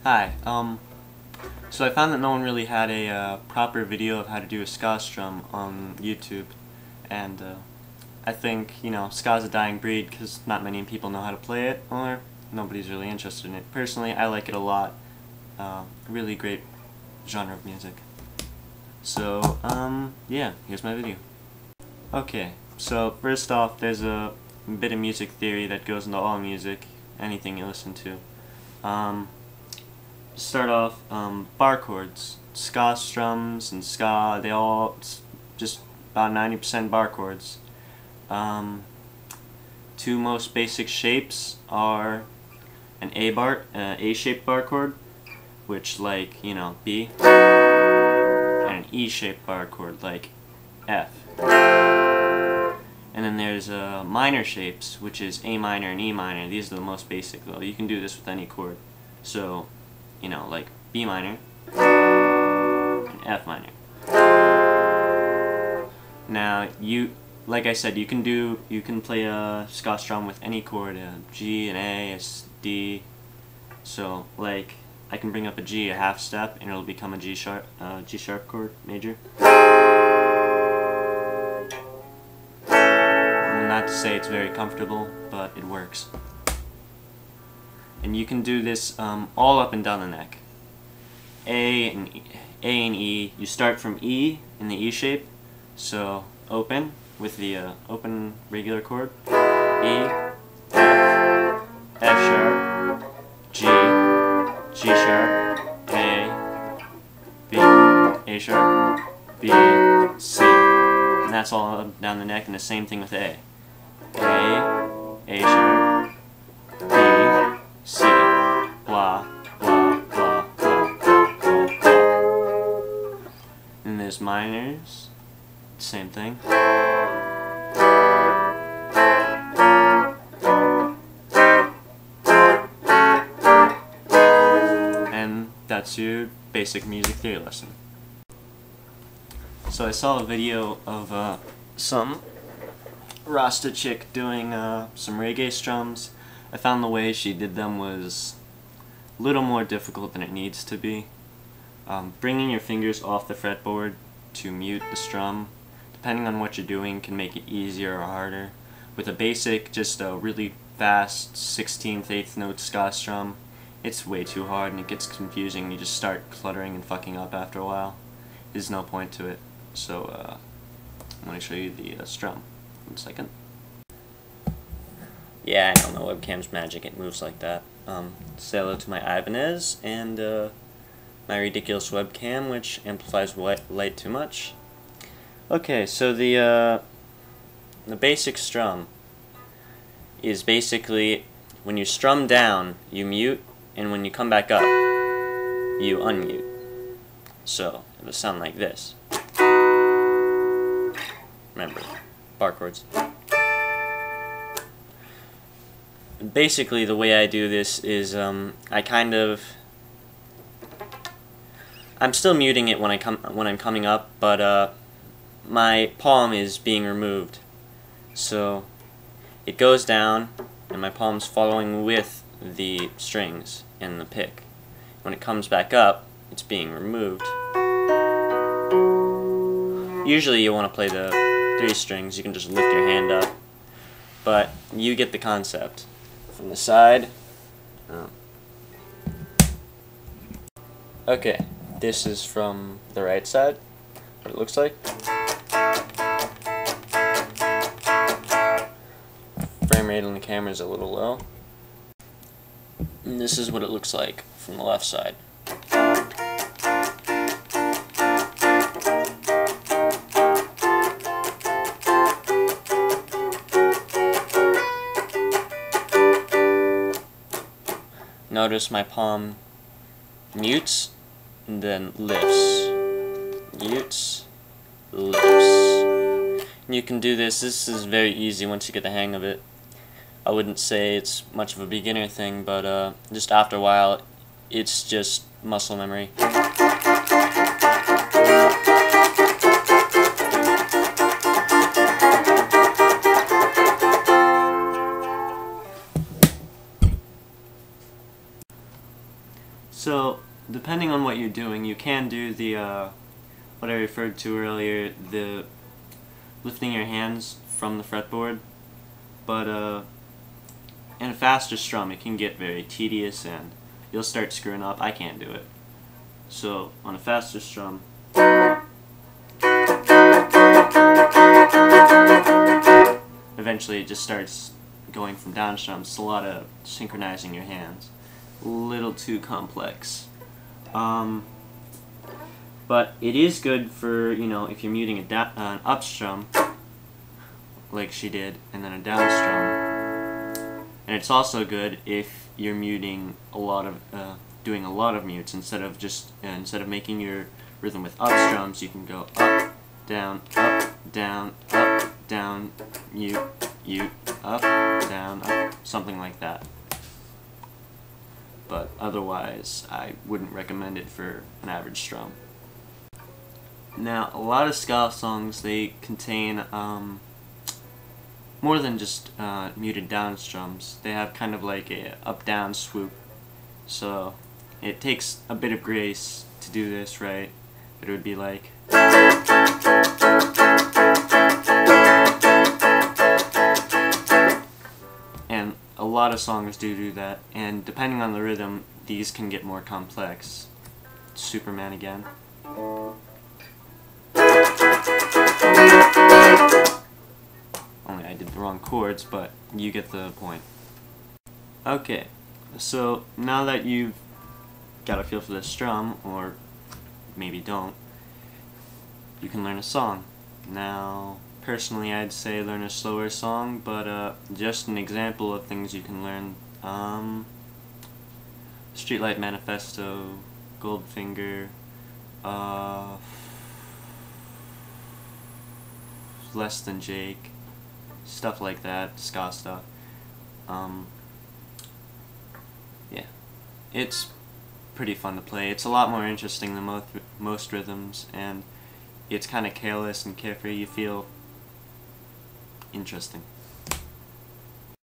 Hi, so I found that no one really had a proper video of how to do a Ska Strum on YouTube, and I think, Ska's a dying breed because not many people know how to play it, or nobody's really interested in it. Personally, I like it a lot. Really great genre of music. So, yeah, here's my video. Okay, so first off, there's a bit of music theory that goes into all music, anything you listen to. Start off, bar chords. Ska strums and ska, they all just about 90% bar chords. Two most basic shapes are an A-shaped bar chord, which like, B, and an E-shaped bar chord like F. And then there's minor shapes, which is A minor and E minor. These are the most basic though. You can do this with any chord. So, like B minor and F minor. Now, like I said, you can play a Ska Strum with any chord, a G, an A, a D. So, like, I can bring up a G a half step, and it'll become a G sharp chord, major. Not to say it's very comfortable, but it works. And you can do this all up and down the neck. A and E. You start from E in the E shape, so open with the open regular chord. E, F, F sharp, G, G sharp, A, B, A sharp, B, C. And that's all up down the neck, and the same thing with A. A sharp, B, C, blah, blah, blah, blah, blah, blah, blah. And there's minors, same thing. And that's your basic music theory lesson. So I saw a video of some Rasta chick doing some reggae strums. I found the way she did them was a little more difficult than it needs to be. Bringing your fingers off the fretboard to mute the strum, depending on what you're doing, can make it easier or harder. With a basic, just a really fast 16th, 8th note Ska Strum, it's way too hard and it gets confusing. You just start cluttering and fucking up after a while. There's no point to it. So I'm going to show you the strum. 1 second. Yeah, I don't know, webcam's magic, it moves like that. Say hello to my Ibanez and my ridiculous webcam, which amplifies light too much. Okay, so the basic strum is basically when you strum down, you mute, and when you come back up, you unmute. So it'll sound like this. Remember, bar chords. Basically, the way I do this is I'm still muting it when I'm coming up, but my palm is being removed. So it goes down, and my palm's following with the strings and the pick. When it comes back up, it's being removed. Usually you want to play the 3 strings. You can just lift your hand up, but you get the concept. From the side. Okay, this is from the right side, what it looks like. Frame rate on the camera is a little low. And this is what it looks like from the left side. Notice my palm mutes and then lifts. Mutes, lifts. And you can do this. This is very easy once you get the hang of it. I wouldn't say it's much of a beginner thing, but just after a while, it's just muscle memory. So, depending on what you're doing, you can do the, what I referred to earlier, the lifting your hands from the fretboard, but in a faster strum it can get very tedious and you'll start screwing up. I can't do it. So, on a faster strum, eventually it just starts going from down strums. It's a lot of synchronizing your hands. A little too complex. But it is good for, you know, if you're muting an up strum, like she did, and then a down strum. And it's also good if you're muting a lot of, doing a lot of mutes instead of just, instead of making your rhythm with up strums, you can go up, down, mute, up, down, up, something like that. But otherwise, I wouldn't recommend it for an average strum. Now, a lot of ska songs, they contain more than just muted down strums. They have kind of like a up-down swoop. So it takes a bit of grace to do this right. But it would be like, and a lot of songs do that. And depending on the rhythm, these can get more complex. Superman again. Only I did the wrong chords, but you get the point. Okay, so now that you've got a feel for the strum, or maybe don't, you can learn a song. Now, personally I'd say learn a slower song, but just an example of things you can learn. Streetlight Manifesto, Goldfinger, Less Than Jake, stuff like that, ska stuff. Yeah, it's pretty fun to play. It's a lot more interesting than most rhythms, and it's kind of careless and carefree. You feel interesting.